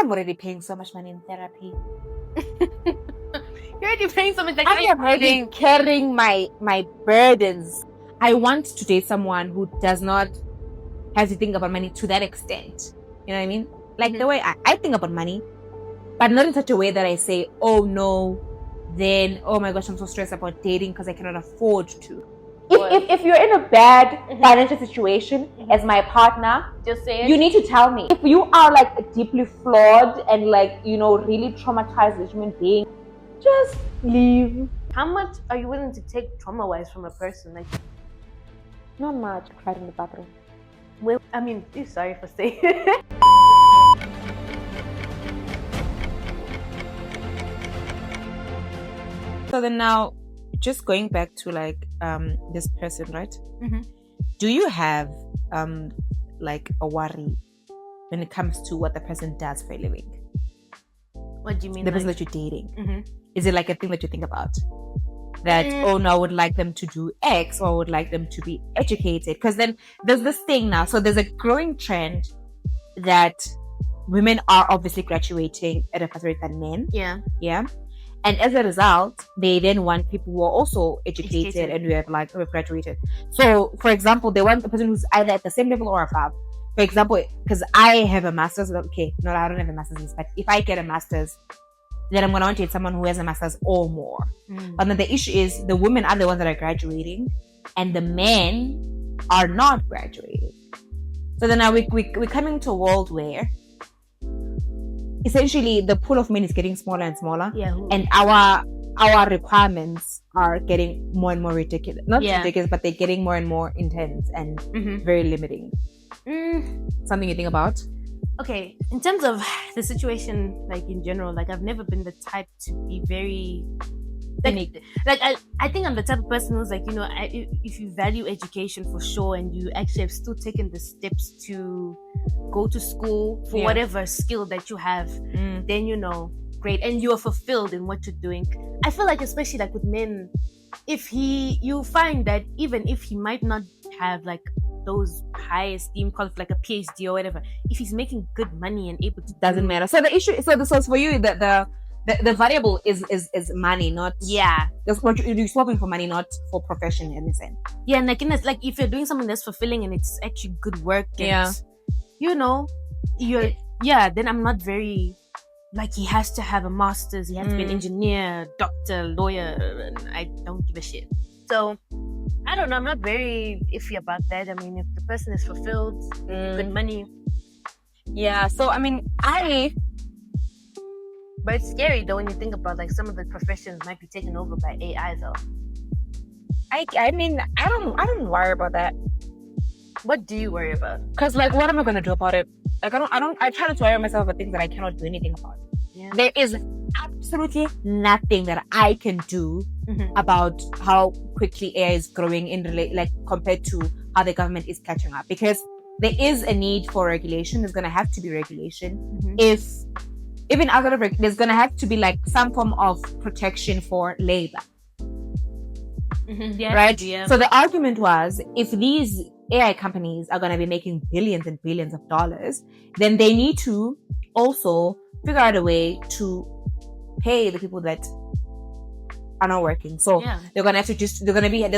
I'm already paying so much money in therapy. You're already paying so much. Like, I am already carrying my burdens. I want to date someone who does not have to think about money to that extent. You know what I mean? Like the way I think about money, but not in such a way that I say, oh no, then oh my gosh, I'm so stressed about dating because I cannot afford to. If you're in a bad financial situation as my partner, just say it. you need to tell me. If you are like deeply flawed and like, you know, really traumatized as a human being, just leave. How much are you willing to take trauma-wise from a person? Like, not much. I cried in the bathroom. Well, I mean, sorry for saying it. So then now, just going back to like this person, right? Do you have like a worry when it comes to what the person does for a living? What do you mean? The person that you're dating. Is it like a thing that you think about? That, oh no, I would like them to do X, or I would like them to be educated. Because then there's this thing now. So there's a growing trend that women are obviously graduating at a faster rate than men. Yeah. And as a result, they then want people who are also educated and who have graduated. So, for example, they want a person who's either at the same level or above. For example, because I have a master's. Okay, no, I don't have a master's, but if I get a master's, then I'm going to want to date someone who has a master's or more. But then the issue is the women are the ones that are graduating and the men are not graduating. So then now we're coming to a world where essentially the pool of men is getting smaller and smaller. And our requirements are getting more and more ridiculous. Not ridiculous, but they're getting more and more intense and very limiting. Something you think about? Okay, in terms of the situation, like in general, like I've never been the type to be very I think I'm the type of person who's like, you know, if you value education for sure and you actually have still taken the steps to go to school for whatever skill that you have, then, you know, great, and you are fulfilled in what you're doing. I feel like, especially like with men, you find that even if he might not have like those high esteem calls like a PhD or whatever, if he's making good money and able to, doesn't matter. So the issue, so for you, the variable is money, not that's what you're swapping for money, not for profession in a sense. And like if you're doing something that's fulfilling and it's actually good work, and you know, then I'm not very like he has to have a master's, he has to be an engineer, doctor, lawyer, and I don't give a shit. So I don't know, I'm not very iffy about that. I mean, if the person is fulfilled, good money. So I mean, but it's scary though when you think about like some of the professions might be taken over by AI though. I mean, I don't worry about that. What do you worry about? Because like, what am I gonna do about it? Like, I try not to worry myself about things that I cannot do anything about. There is absolutely nothing that I can do about how quickly AI is growing compared to how the government is catching up, because there is a need for regulation. There's gonna have to be regulation. If even outside of there's gonna have to be like some form of protection for labor. Right? So the argument was, if these AI companies are gonna be making billions and billions of dollars, then they need to also figure out a way to pay the people that are not working. So they're gonna have to there's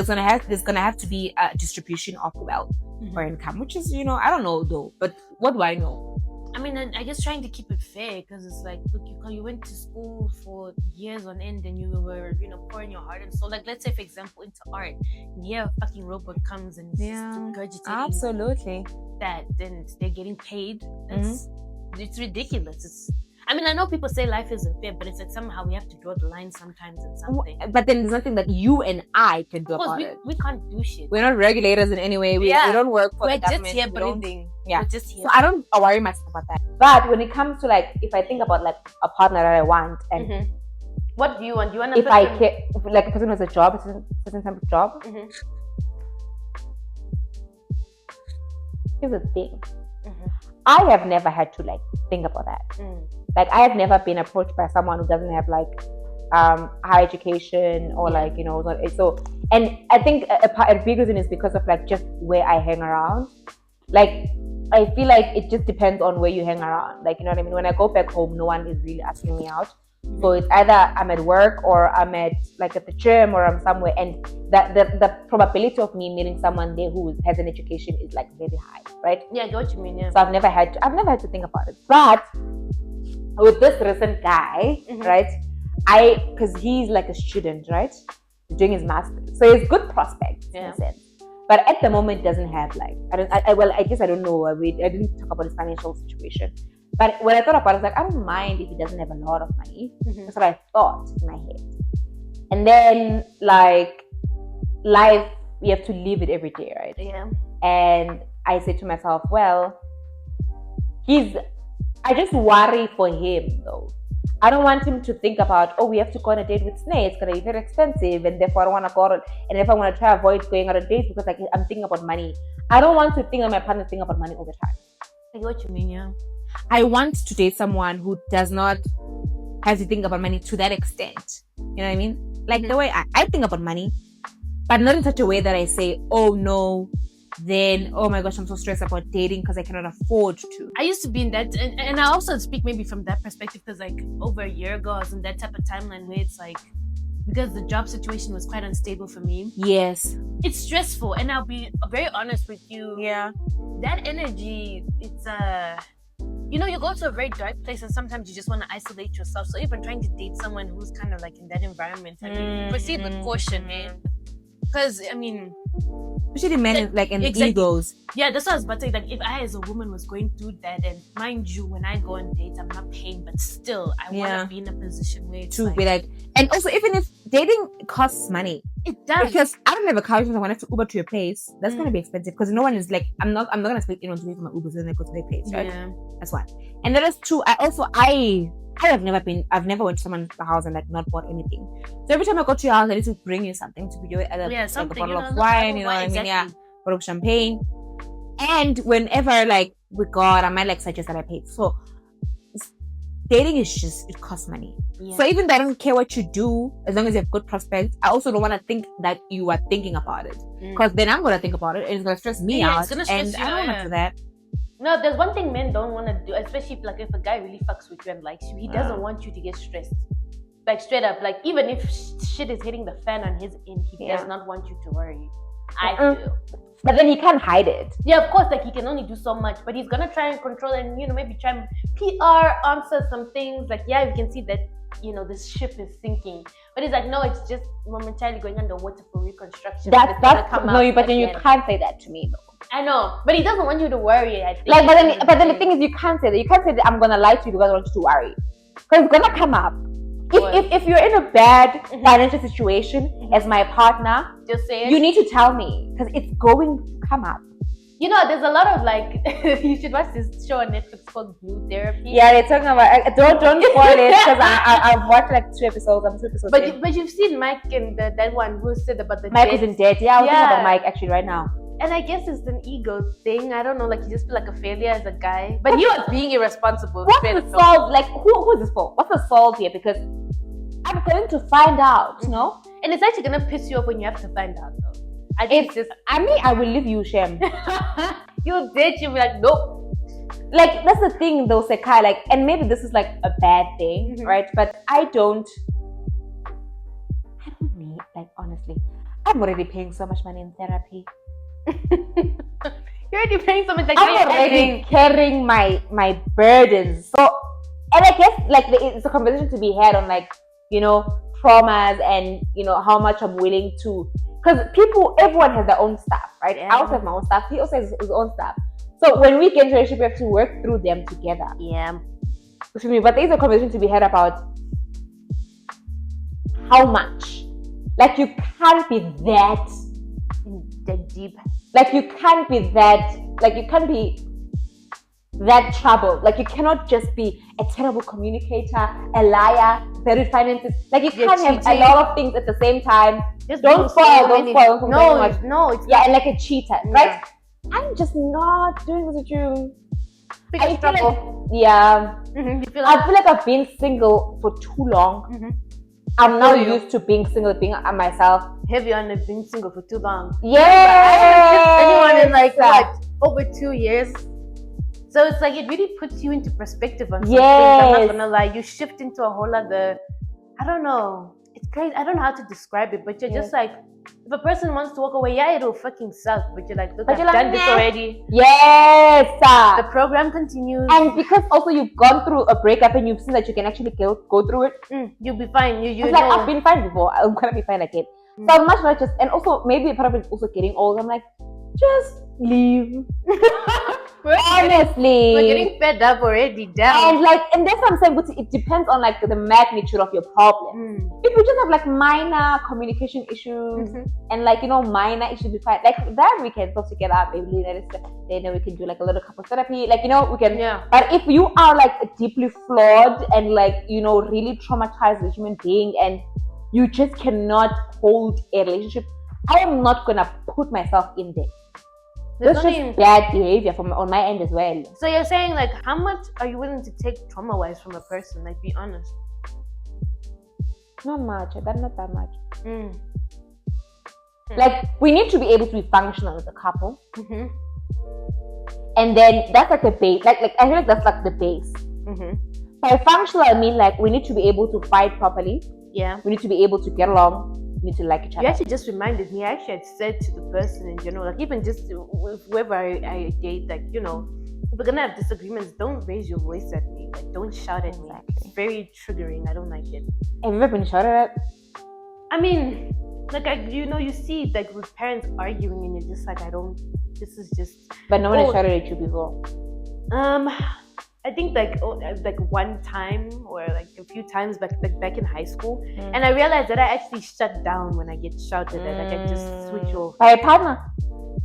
gonna have to be a distribution of wealth or income, which is, you know, I don't know though, but what do I know? I mean, I guess trying to keep it fair, because it's like, look, you went to school for years on end and you were, you know, pouring your heart and soul. Like, let's say, for example, into art, and a fucking robot comes and absolutely that, then they're getting paid. It's ridiculous. I mean, I know people say life isn't fair, but it's like somehow we have to draw the line sometimes in something. But then there's nothing that you and I can do about it. We can't do shit. We're not regulators in any way. We don't work for the government. We're just here breathing. We're just here. So I don't worry myself about that. But when it comes to like, if I think about like a partner that I want, and what do you want? Do you want if I care, like a person who has a job, a certain type of job? Here's the thing. I have never had to like think about that. Like, I have never been approached by someone who doesn't have like higher education or like, you know, so. And I think a big reason is because of like just where I hang around. Like, I feel like it just depends on where you hang around. Like, you know what I mean? When I go back home, no one is really asking me out. So it's either I'm at work or I'm at the gym or I'm somewhere, and that the probability of me meeting someone there who has an education is like very high, right? Yeah, I get what you mean. Yeah. So I've never had to think about it. But with this recent guy, right? Because he's like a student, right? Doing his master's, so it's good prospects in a sense. But at the moment, doesn't have I guess I don't know. I didn't talk about his financial situation. But when I thought about it, I was like, I don't mind if he doesn't have a lot of money. That's what I thought in my head. And then, like, life, you have to live it every day, right? Yeah. And I said to myself, well, I just worry for him, though. I don't want him to think about, we have to go on a date with Sneh. It's going to be very expensive. And therefore, I don't want to go out. And if I want to try avoid going on a date because I'm thinking about money. I don't want to think that my partner's thinking about money all the time. I get what you mean, yeah. I want to date someone who does not have to think about money to that extent. You know what I mean? Like the way I think about money, but not in such a way that I say, oh no, then, oh my gosh, I'm so stressed about dating because I cannot afford to. I used to be in that, and I also speak maybe from that perspective because like over a year ago, I was in that type of timeline where it's like, because the job situation was quite unstable for me. Yes. It's stressful, and I'll be very honest with you. Yeah. That energy, it's you go to a very dark place and sometimes you just want to isolate yourself. So even trying to date someone who's kind of like in that environment, I mean, proceed with caution, man. Because, I mean... Especially men, egos. Yeah, that's what I was about to say. Like, if I as a woman was going through that, and mind you, when I go on dates, I'm not paying, but still, I want to be in a position where it's be like... And also, even if dating costs money, it does. Because I don't have a car, if I want to Uber to your place, that's going to be expensive. Because no one is like, I'm not going to expect anyone to pay for my Ubers and then go to their place, right? Yeah. That's one. And that is true. I've never went to someone's house and like not bought anything. So every time I go to your house, I need to bring you something to be doing, like a bottle of wine, you know what I mean? Yeah, bottle of champagne. And whenever like we go out, I might like suggest that I pay. So dating is just, it costs money. Yeah. So even though I don't care what you do, as long as you have good prospects, I also don't want to think that you are thinking about it, because then I'm going to think about it and it's going to stress me out, and I don't want to do that. No, there's one thing men don't want to do, especially if a guy really fucks with you and likes you, he doesn't want you to get stressed. Like straight up, like even if shit is hitting the fan on his end, he does not want you to worry. I feel. But then he can't hide it. Yeah, of course, like he can only do so much, but he's gonna try and control and maybe try and PR answer some things. Like, yeah, you can see that this ship is sinking, but he's like, no, it's just momentarily going underwater for reconstruction. But then you can't say that to me though. I know, but he doesn't want you to worry. I think. But then the thing is, you can't say that. You can't say that I'm gonna lie to you because I want you to worry, because it's gonna come up. If you're in a bad financial situation as my partner, just say it. You need to tell me, because it's going to come up. There's a lot of like, you should watch this show on Netflix called Blue Therapy. Yeah, they're talking about, don't spoil it, because I've watched like 2 episodes. I'm 2 episodes. But you've seen Mike and that one who said about the Mike isn't dead. Yeah, I was thinking about Mike actually right now. And I guess it's an ego thing. I don't know, like you just feel like a failure as a guy. But he was being irresponsible. What's the solve? Like, who is this for? What's the solve here? Because I'm going to find out, And it's actually going to piss you off when you have to find out, though. I will leave you, Shem. You'll date, you'll be like, nope. Like, that's the thing, though, Sekai. Like, and maybe this is like a bad thing, right? But I don't need, like, honestly, I'm already paying so much money in therapy. You're already paying so much. Like, I'm already carrying my burdens. So, and I guess like it's a conversation to be had on like traumas and how much I'm willing to, because everyone has their own stuff, right? I also have my own stuff. He also has his own stuff. So when we get into a relationship, we have to work through them together. Yeah. Excuse me, but there is a conversation to be had about how much. Like, you can't be that deep. Like, you can't be that troubled. Like, you cannot just be a terrible communicator, a liar, bad finances. Like, you can't have a lot of things at the same time. Don't spoil. No, it's and like a cheater, right? I'm just not doing this with you. I feel like I've been single for too long. I'm now used to being single, being myself. Heavy on being single for too long. Yeah. Anyone in like what, over 2 years? So it's like it really puts you into perspective on some things. I'm not Yes. gonna lie, you shift into a whole other. I don't know. It's crazy. I don't know how to describe it, but you're just like, if a person wants to walk away, yeah, it'll fucking suck. But you're like, look, But I've you're like, done this nah. already. Yes. The program continues. And because also you've gone through a breakup and you've seen that you can actually go through it. You'll be fine. You It's like, I've been fine before. I'm gonna be fine again. So I'm much more just, and also maybe part of it is also getting old. I'm like, just leave. Honestly, we're getting fed up already. Down. And that's what I'm saying. But it depends on like the magnitude of your problem. If you just have like minor communication issues and like minor issues, be fine. Like that we can talk together, maybe then we can do like a little couple therapy. Like we can. Yeah. But if you are like deeply flawed and like really traumatized as a human being and you just cannot hold a relationship, I am not gonna put myself in there. That's just bad behavior on my end as well. So you're saying like, how much are you willing to take trauma-wise from a person? Like, be honest. Not much. Not that much. Like, we need to be able to be functional as a couple. And then that's like the base. Like I feel like that's like the base. By functional, I mean like we need to be able to fight properly. Yeah. We need to be able to get along. We need to like each other. You actually just reminded me. I actually had said to the person in general, like even just with whoever I date, like if we're gonna have disagreements, don't raise your voice at me. Like don't shout at me. It's very triggering. I don't like it. Have you ever been shouted at? I mean, like you see like with parents arguing, and you're just like, this is just. But no one has shouted at you before. I think like one time or like a few times back in high school, and I realized that I actually shut down when I get shouted at. Like I just switch off. By a partner?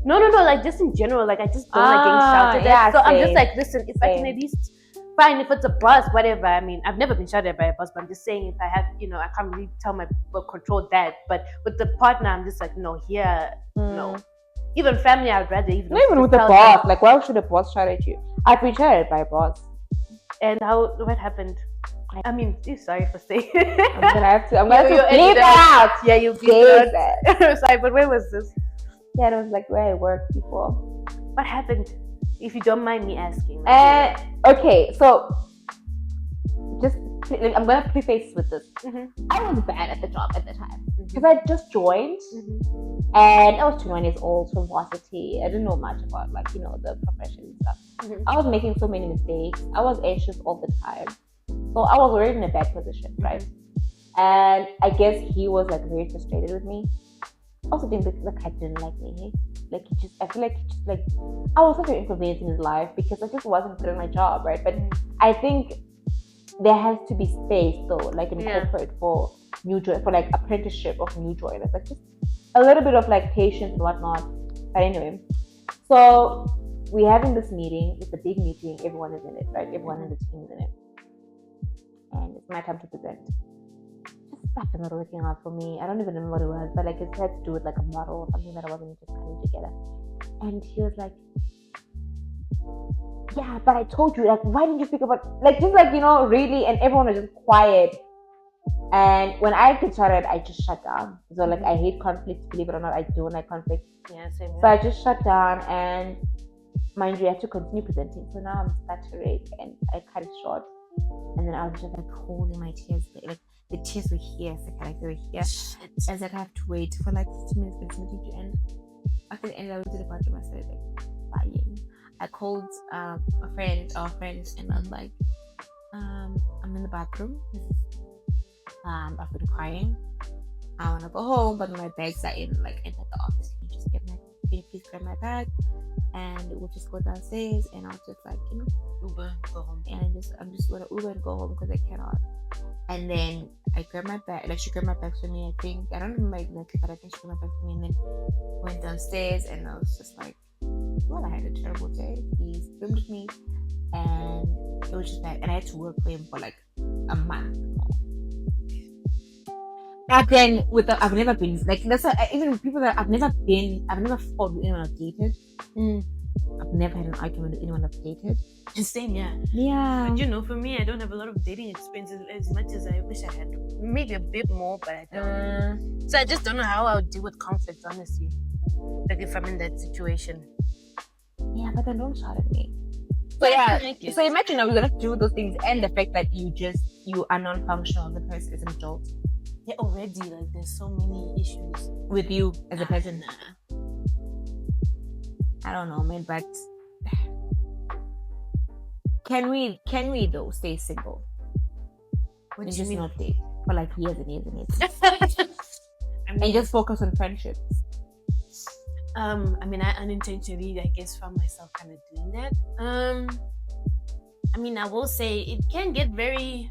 No, like just in general. Like I just don't like getting shouted at. So I'm just like, listen, if I can at least, fine, if it's a boss, whatever. I mean, I've never been shouted at by a boss, but I'm just saying if I have, I can't really control that. But with the partner, I'm just like, no, no. Even family, I'd rather even with the boss. Like, why should a boss shout at you? I've been shouted by a boss. And what happened? I mean, sorry for saying. I'm gonna have to leave that out. Yeah, you did that. Sorry, but where was this? Yeah, it was like where I worked before. What happened? If you don't mind me asking. Okay, so I'm gonna preface with this. I was bad at the job at the time because I just joined, and I was 21 years old from varsity. I didn't know much about the profession and stuff. I was making so many mistakes. I was anxious all the time, so I was already in a bad position, right? And I guess he was like very frustrated with me. I also think that like I didn't like me. Like I feel like I was such an inconvenience in his life because I just wasn't good at my job, right? But I think there has to be space though, like in corporate for like apprenticeship of new joiners, like just a little bit of like patience and whatnot. But anyway, so we're having this meeting. It's a big meeting. Everyone is in it, right? Everyone in the team is in it, and it's my time to present. Just stuff is not working out for me. I don't even remember what it was, but like it had to do with like a model or something that I wasn't just putting together. And he was like, yeah, but I told you, like, why didn't you speak about, like, just like, really, and everyone was just quiet. And when I get shouted, I just shut down. So, like, I hate conflict, believe it or not, I don't like conflict. Yeah, same here. So I just shut down, and mind you, I have to continue presenting. So now I'm stuttering, and I cut it short. And then I was just, like, holding my tears, like, the tears were here, so like, they were here. I was like, I have to wait for, like, 15 minutes for this meeting to end. After the end, I went to the bathroom, I started, like, crying. I called our friends, and I was like, I'm in the bathroom. I've been crying. I want to go home, but my bags are in the office. Can you please grab my bag? And we'll just go downstairs, and I'll just Uber, go home. And I'm just gonna Uber and go home because I cannot. And then I grabbed my bag, like she grabbed my bag for me, I think. I don't remember exactly, but I think she grabbed my bag for me, and then went downstairs, and I was just like, well, I had a terrible day. He filmed me, and it was just bad. And I had to work for him for like a month. Back then, I've never been like even people that I've never fought with anyone I've dated. I've never had an argument with anyone I've dated. Same, yeah. Yeah. But for me, I don't have a lot of dating experiences as much as I wish I had. Maybe a bit more, but I don't. So I just don't know how I would deal with conflict, honestly. Like if I'm in that situation. Yeah, but then don't shout at me. So yeah, Like it. so imagine now we're gonna do those things, and the fact that you are non-functional, the person is an adult Yeah, already like there's so many issues. with you as a person. Nah. I don't know, man, but can we though stay single What and do you just mean? not date for like years and years and years, I mean, and just focus on friendships? I mean, I unintentionally, I guess, found myself kind of doing that. I mean, I will say it can get very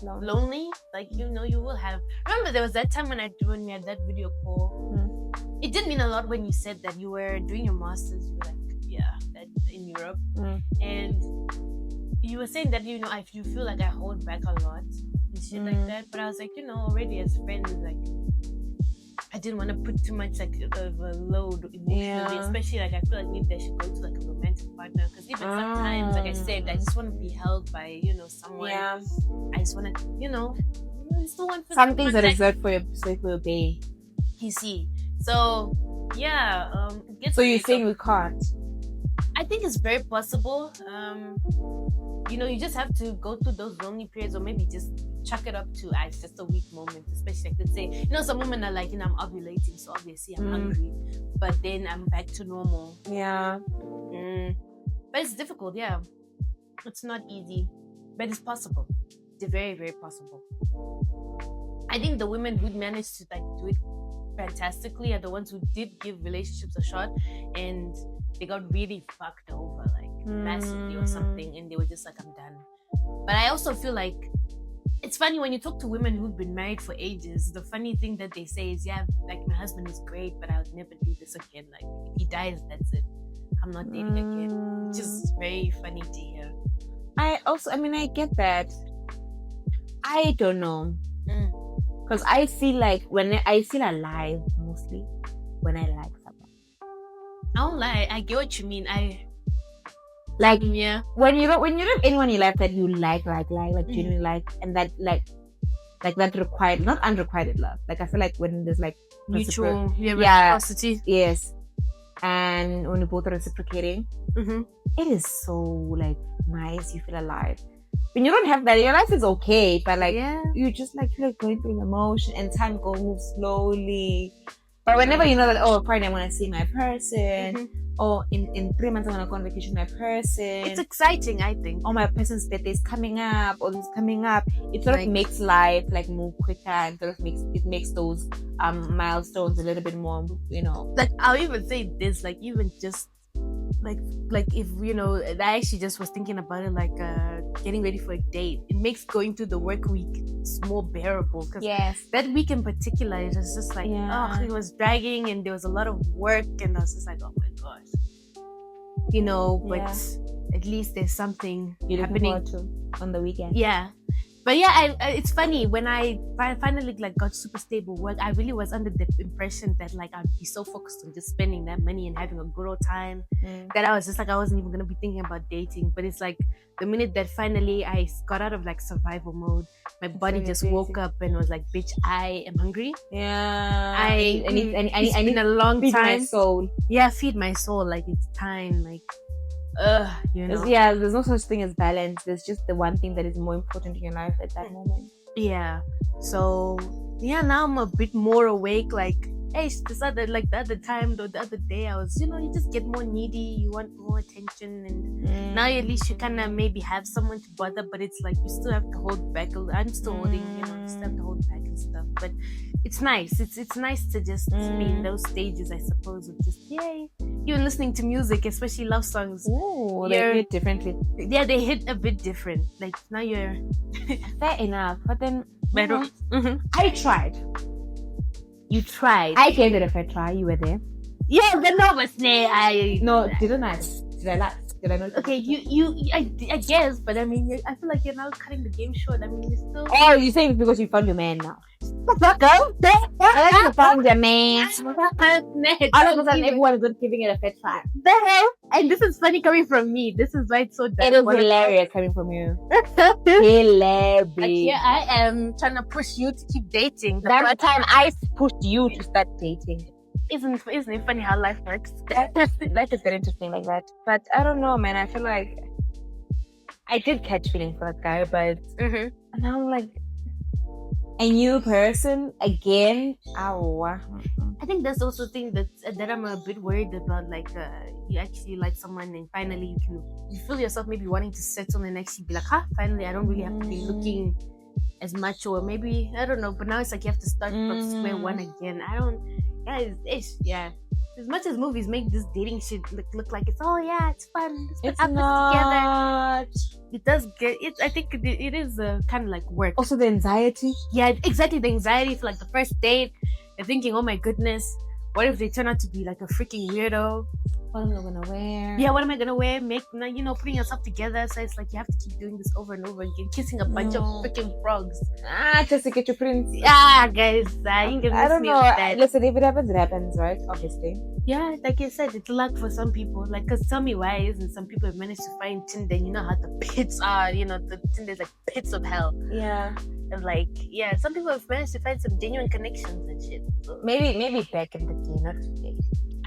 lonely. Like, you know, you will have. Remember, there was that time when we had that video call. It did mean a lot when you said that you were doing your masters. You were like, yeah, that in Europe, and you were saying that, you know, if you feel like I hold back a lot and shit like that. But I was like, you know, already as friends, like, I didn't want to put too much like of a load emotionally, especially like I feel like maybe I should go to like a romantic partner, because even sometimes, like I said, I just want to be held by, you know, someone. Yeah, I just want to, you know, I still want some things are reserved for your bae. You see, so yeah, it gets So you're like saying we can't? I think it's very possible. You know, you just have to go through those lonely periods, or maybe just chuck it up to it's just a weak moment. Especially, I could say, you know, some women are like, you know, I'm ovulating, so obviously I'm hungry, but then I'm back to normal. Yeah. But it's difficult, yeah. It's not easy, but it's possible. It's very, very possible. I think the women who managed to like do it fantastically are the ones who did give relationships a shot, and they got really fucked over, like massively or something, and they were just like, I'm done. But I also feel like it's funny when you talk to women who've been married for ages. The funny thing that they say is, yeah, like my husband is great, but I would never do this again. Like if he dies, that's it. I'm not dating again. Which is very funny to hear. I get that. I don't know. Because I feel like I feel alive mostly when I like someone. I don't lie. I get what you mean. Like, yeah. When you don't have anyone in your life that you like genuinely like, and that like that required, not unrequited love. Like I feel like when there's like mutual reciprocity. Yes. And when you both are reciprocating, it is so like nice. You feel alive. When you don't have that, your life is okay, but like you just like feel like going through an emotion, and time goes slowly. But whenever you know that, oh, Friday I'm gonna see my person, or in 3 months I'm gonna go on vacation with my person. It's exciting, I think. Or my person's birthday is coming up, or this is coming up. It sort of makes life like move quicker, and sort of makes those milestones a little bit more, you know. Like I'll even say this, like even just like if you know, I actually just was thinking about it, like getting ready for a date. It makes going through the work week more bearable, because that week in particular, it was just like it was dragging, and there was a lot of work, and I was just like, oh my gosh, you know. But at least there's something happening on the weekend. But yeah, it's funny, when I finally like got super stable work, I really was under the impression that like I'd be so focused on just spending that money and having a good old time that I was just like, I wasn't even gonna be thinking about dating. But it's like the minute that finally I got out of like survival mode, my body just woke up and was like, bitch, I am hungry. I need a long feed time. My soul. Feed my soul. Like it's time. Like you know. There's no such thing as balance. There's just the one thing that is more important in your life at that moment. So now I'm a bit more awake. Like, hey, the other day I was, you know, you just get more needy, you want more attention, and now at least you kind of maybe have someone to bother, but it's like you still have to hold back. I'm still holding, you know, you still have to hold back and stuff. But it's nice. It's nice to just be in those stages, I suppose, of just even listening to music, especially love songs. Ooh, they hit differently. Yeah, they hit a bit different. Like now you're fair enough, but then I tried. You tried. I gave it a fair try. You were there. Yeah, the nervous. Didn't I? Did I laugh? Did I not? Okay, I guess, but I mean, I feel like you're now cutting the game short. I mean, you're still. Oh, you're saying it's because you found your man now? I found your man. All of a sudden, everyone is not giving it a fair try. The hell? And this is funny coming from me. This is why it's so dark. It is hilarious coming from you. Hilarious. Like here I am trying to push you to keep dating. That's the time I pushed you to start dating. Isn't it funny how life works? Life is very interesting like that. But I don't know, man. I feel like I did catch feelings for that guy, but Mm-hmm. and I'm like, a new person again. Ow. I think that's also the thing that I'm a bit worried about. Like, you actually like someone, and finally you feel yourself maybe wanting to settle and actually be like, finally, I don't really have to be looking as much, or maybe I don't know. But now it's like you have to start from square one again. Yeah. As much as movies make this dating shit look like it's it's fun. It's together. not. It does get it. I think it is kind of like work. Also, the anxiety. Yeah, exactly. The anxiety for like the first date. You're thinking, oh my goodness, what if they turn out to be like a freaking weirdo? What am I gonna wear? Yeah, what am I gonna wear? Putting yourself together. So it's like you have to keep doing this over and over again, kissing a bunch of freaking frogs. Just to get your prince. Guys, you can I don't know. That. Listen, if it happens, it happens, right? Obviously. Yeah, like I said, it's luck for some people. Like, cause tell me why isn't some people have managed to find Tinder? You know how the pits are. You know, the Tinder's like pits of hell. Yeah. And like, yeah, some people have managed to find some genuine connections and shit. So. Maybe back in the day, not today.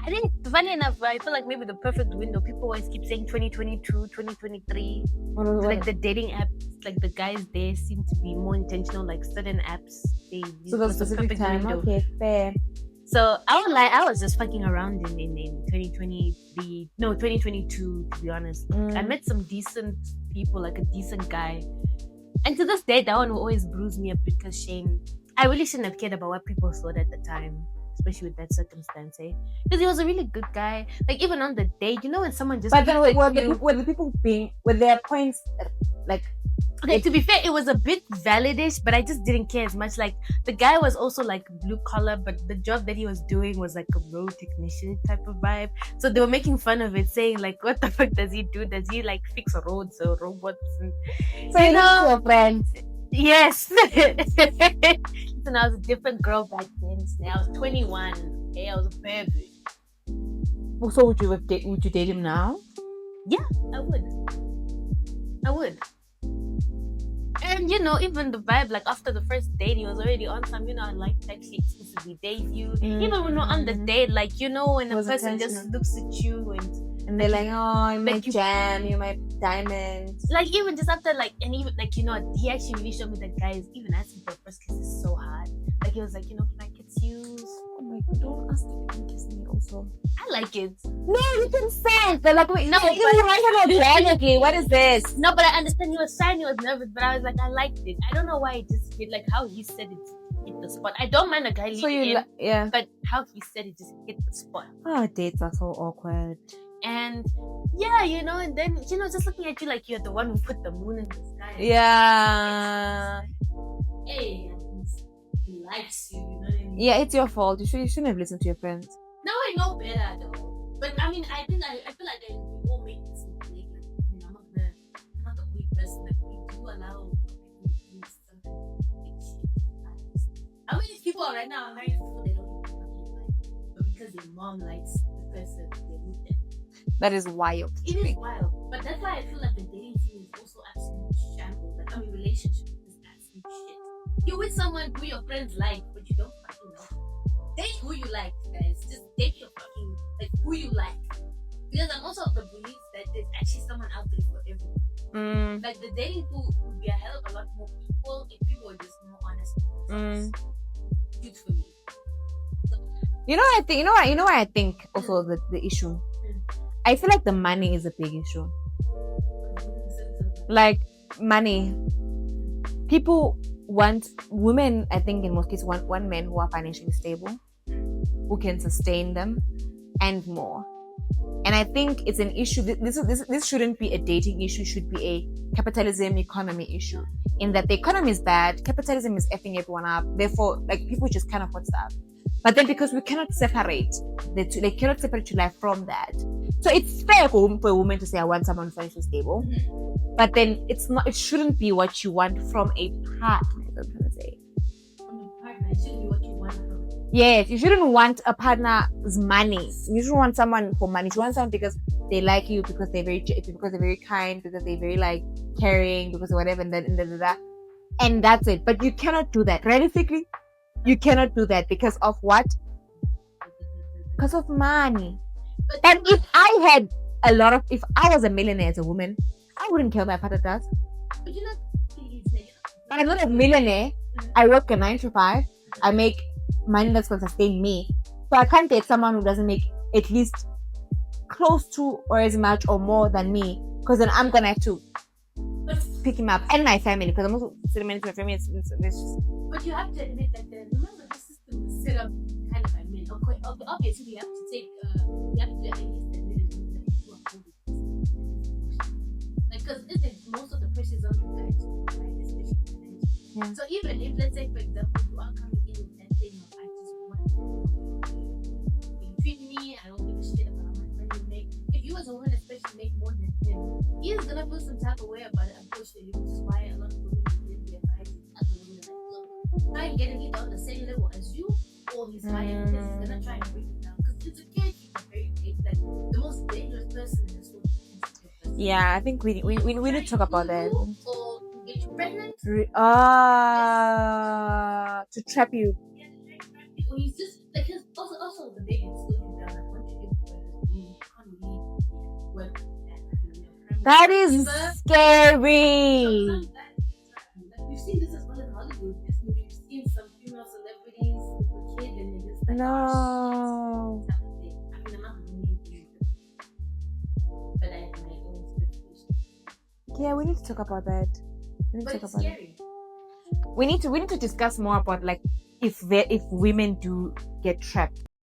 I think, funny enough, I feel like maybe the perfect window. People always keep saying 2022, 2023. Like the dating apps, like the guys there seem to be more intentional. Like certain apps, they so the specific time. Window. Okay, fair. So I was just fucking around in 2022, to be honest. I met some decent people, like a decent guy. And to this day, that one will always bruise me a bit because shame. I really shouldn't have cared about what people thought at the time, especially with that circumstance, because he was a really good guy. Like, even on the date, you know, when someone just... But then were there points, like... Okay, to be fair, it was a bit valid-ish, but I just didn't care as much. Like, the guy was also like blue collar, but the job that he was doing was like a road technician type of vibe. So they were making fun of it, saying like, what the fuck does he do? Does he like fix roads or robots? And, so you know, your friends. Yes. Listen, I was a different girl back then. I was 21. Hey, I was a baby. So would you date him now? Yeah, I would. And you know, even the vibe, like after the first date, he was already on some, you know, I like to actually exclusively date you. Even when we're on the date, like, you know, when a person just looks at you and they're like, oh, you're my gem, you're my diamond. Like, even just after, like, and even, like, you know, he actually really showed me that guys, even asking for a first kiss is so hard. Like, he was like, you know, can I kiss you? Oh my god, don't ask if you can kiss me also. I like it. No, you consent. They're like, wait, no, what is this? No, but I understand he was shy, he was nervous, but I was like, I liked it. I don't know why it just hit, like, how he said it hit the spot. I don't mind a guy leaving in, but how he said it just hit the spot. Oh, dates are so awkward. And yeah, you know, and then, you know, just looking at you like you're the one who put the moon in the sky. Yeah. Hey, he likes you, you know what I mean? Yeah, it's your fault. You shouldn't have listened to your friends. Now I know better though. But I mean, I feel like we all make this mistake. Like, I mean, I'm not the only person. Like, we do allow people to do something. How many people right now are married people they don't even fucking like, but because their mom likes the person they with them? That is wild. It is wild, but that's why I feel like the dating scene is also absolute shambles. Like, I mean, relationship is absolute shit. You're with someone who your friends like, but you don't fucking know. Date who you like, guys. Just date your fucking, like, who you like. Because I'm also of the belief that there's actually someone out there for everyone. Like, the dating pool would be a hell of a lot more equal if people were just more honest. Huge for me. So, you know what I think also the issue. I feel like the money is a big issue. Like, money. People want women, I think in most cases, want men who are financially stable, who can sustain them, and more. And I think it's an issue. This shouldn't be a dating issue. It should be a capitalism economy issue. In that the economy is bad, capitalism is effing everyone up. Therefore, like, people just can't afford stuff. But then because we cannot separate the two, they cannot separate your life from that. So it's fair for a woman to say, I want someone financially stable. But then it's not. It shouldn't be what you want from a partner. That's what I'm trying to say. From a partner, it shouldn't be what you want from. Yes, you shouldn't want a partner's money. You shouldn't want someone for money. You want someone because they like you, because they're very kind, because they're very like caring, because of whatever, and that's it. But you cannot do that. Realistically, you cannot do that because of what? Because of money. And if I was a millionaire as a woman, I wouldn't care what my father does. But you're not. But I'm not a millionaire. I work a 9 to 5. I make money that's going to sustain me. So I can't date someone who doesn't make at least close to or as much or more than me. Because then I'm going to have to pick him up. And my family. Because I'm also sitting into my family. It's just... But you have to admit that remember the system is set up kind of by men. Obviously, you have to take, you have to at least admit it that you are holding. Like, because most of the pressure is on the guy to provide, especially financially. Yeah. So even if, let's say, for example, you are coming in with that thing of, I just want you treat me, I don't give a shit about how much money you make. If you as a woman especially make more than him, he is gonna feel some type of way about it, unfortunately, which is why a lot of women then be advising other women like, look, try and get him either on the same level as you, or he's higher because he's gonna try and bring you down. Because insecurity is very big. Like the most dangerous person in this world is insecure person. Yeah, I think we need to talk about that. Or get you pregnant. To trap you. Yeah, or he's just like his also the baby is looking down. Like once you give birth, you can't really work That is scary. Like we've seen this as well in Hollywood. We've seen some female celebrities with a kid and they just like, No. I mean, I'm not really, but I have my own speculation. Yeah, we need to talk about that. We need to But talk it's about it. scary. We need to discuss more about like if women do get trapped.